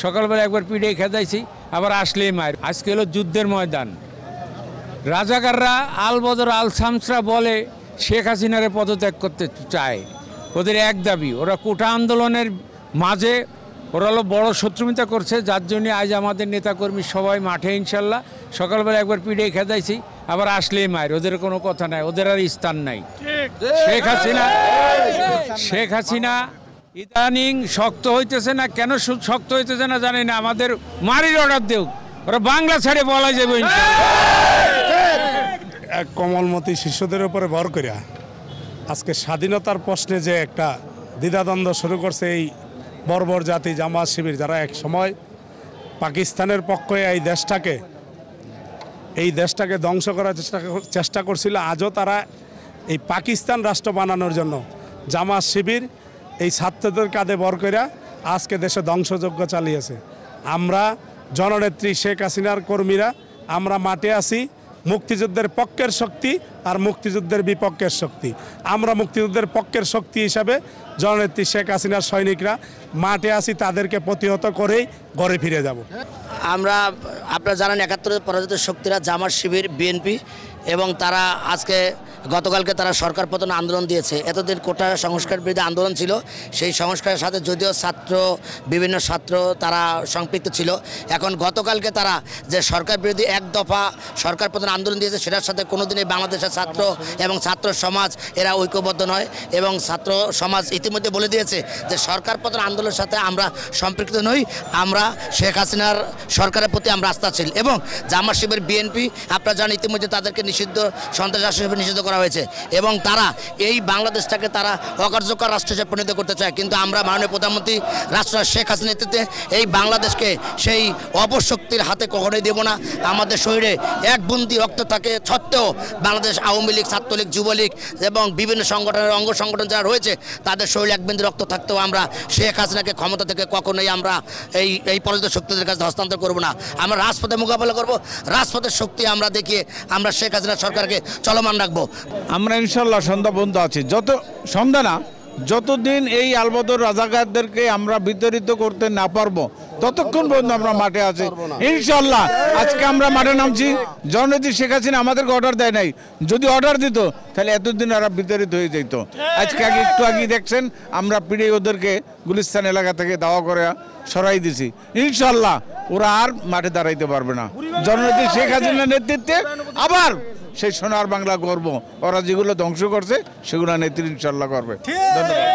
সকালবেলা একবার পিঠে খেদাইছি, আবার আসলেই মায়ের। আজকে হলো যুদ্ধের ময়দান। রাজাকাররা আল বদর আল শামসরা বলে শেখ হাসিনারে পদত্যাগ করতে চায়। ওদের এক দাবি, ওরা কোটা আন্দোলনের মাঝে ওরা হলো বড় শত্রুতা করছে, যার জন্য আজ আমাদের নেতাকর্মী সবাই মাঠে ইনশাল্লাহ। সকালবেলা একবার পিঠে খেদাইছি, আবার আসলেই মায়ের। ওদের কোনো কথা নাই, ওদের আর স্থান নাই। শেখ হাসিনা ইদানিং শক্ত হইতেছে না, কেন শক্ত হইতেছে না জানি না। আমাদের মারির অর্ডার দেও, ওরা বাংলা ছেড়ে বলা যাবে। এক কমলমতি শিশুদের উপরে ভর করিয়া আজকে স্বাধীনতার প্রশ্নে যে একটা দ্বিধাদ্বন্দ্ব শুরু করছে এই বর্বর জাতি জামাত শিবির, যারা এক সময় পাকিস্তানের পক্ষে এই দেশটাকে ধ্বংস করার চেষ্টা করছিল। আজও তারা এই পাকিস্তান রাষ্ট্র বানানোর জন্য জামাত শিবির এই ছাত্রদের কাঁধে ভর করিয়া আজকে দেশে ধ্বংসযজ্ঞ চালিয়েছে। আমরা জননেত্রী শেখ হাসিনার কর্মীরা আমরা মাঠে আছি মুক্তিযুদ্ধের পক্ষের শক্তি আর মুক্তিযুদ্ধের বিপক্ষের শক্তি। আমরা মুক্তিযুদ্ধের পক্ষের শক্তি হিসাবে জননেত্রী শেখ হাসিনার সৈনিকরা মাঠে আছি, তাদেরকে প্রতিহত করেই ঘরে ফিরে যাব। আমরা আপনারা জানেন ৭১ পরাজিত শক্তিরা জামাত শিবির বিএনপি, এবং তারা আজকে গতকালকে তারা সরকার পতন আন্দোলন দিয়েছে। এতদিন কোটা সংস্কার বিরোধী আন্দোলন ছিল, সেই সংস্কারের সাথে যদিও বিভিন্ন ছাত্র তারা সম্পৃক্ত ছিল। এখন গতকালকে তারা যে সরকার বিরোধী এক দফা সরকার পতন আন্দোলন দিয়েছে, সেটার সাথে কোনোদিনই বাংলাদেশের ছাত্র এবং ছাত্র সমাজ এরা ঐক্যবদ্ধ নয়। এবং ছাত্র সমাজ ইতিমধ্যে বলে দিয়েছে যে সরকার পতন আন্দোলনের সাথে আমরা সম্পৃক্ত নই, আমরা শেখ হাসিনার সরকারের প্রতি আমরা আস্থাশীল। এবং জামাত শিবির বিএনপি আপনারা জানেন ইতিমধ্যে তাদেরকে নিষিদ্ধ সন্ত্রাস রাষ্ট্র হিসেবে নিষিদ্ধ করা হয়েছে, এবং তারা এই বাংলাদেশটাকে তারা অকার্যকর রাষ্ট্র হিসেবে পরিণত করতে চায়। কিন্তু আমরা মাননীয় প্রধানমন্ত্রী রাষ্ট্র শেখ হাসিনার নেতৃত্বে এই বাংলাদেশকে সেই অপশক্তির হাতে কখনোই দেব না। আমাদের শরীরে এক বুন্দি রক্ত থাকে সত্ত্বেও বাংলাদেশ আওয়ামী লীগ, ছাত্রলীগ, যুবলীগ এবং বিভিন্ন সংগঠনের অঙ্গ সংগঠন যারা রয়েছে তাদের শরীরে এক বিন্দু রক্ত থাকতেও আমরা শেখ হাসিনাকে ক্ষমতা থেকে কখনোই আমরা এই পরাজিত শক্তিদের কাছে হস্তান্তর করব না। আমরা রাজপথে মোকাবেলা করব, রাজপথের শক্তি আমরা দেখিয়ে আমরা শেখ হাসিনা সরকারকে চলমান রাখবো। আমরা ইনশাল্লাহ সন্ধ্যা পর্যন্ত আছি, যতদিন এই আলবদর রাজাকারদেরকে আমরা বিতাড়িত করতে না পারবো ততক্ষণ পর্যন্ত আমরা মাঠে আছি ইনশাল্লাহ। আজকে আমরা মাঠে নামছি, জননেত্রী শেখ হাসিনা আমাদেরকে অর্ডার দেয় নাই, যদি অর্ডার দিত তাহলে এতদিন ওরা বিতাড়িত হয়ে যেত। আজকে একটু আগে দেখছেন আমরা পিড়ে ওদেরকে গুলিস্তান এলাকা থেকে দাওয়া করে সরাই দিছি। ইনশাল্লাহ ওরা আর মাঠে দাঁড়াইতে পারবে না। জননেত্রী শেখ হাসিনার নেতৃত্বে আবার সেই সোনার বাংলা করব। ওরা যেগুলো ধ্বংস করছে সেগুলো নেত্রী ইনশাল্লাহ করবে। ধন্যবাদ।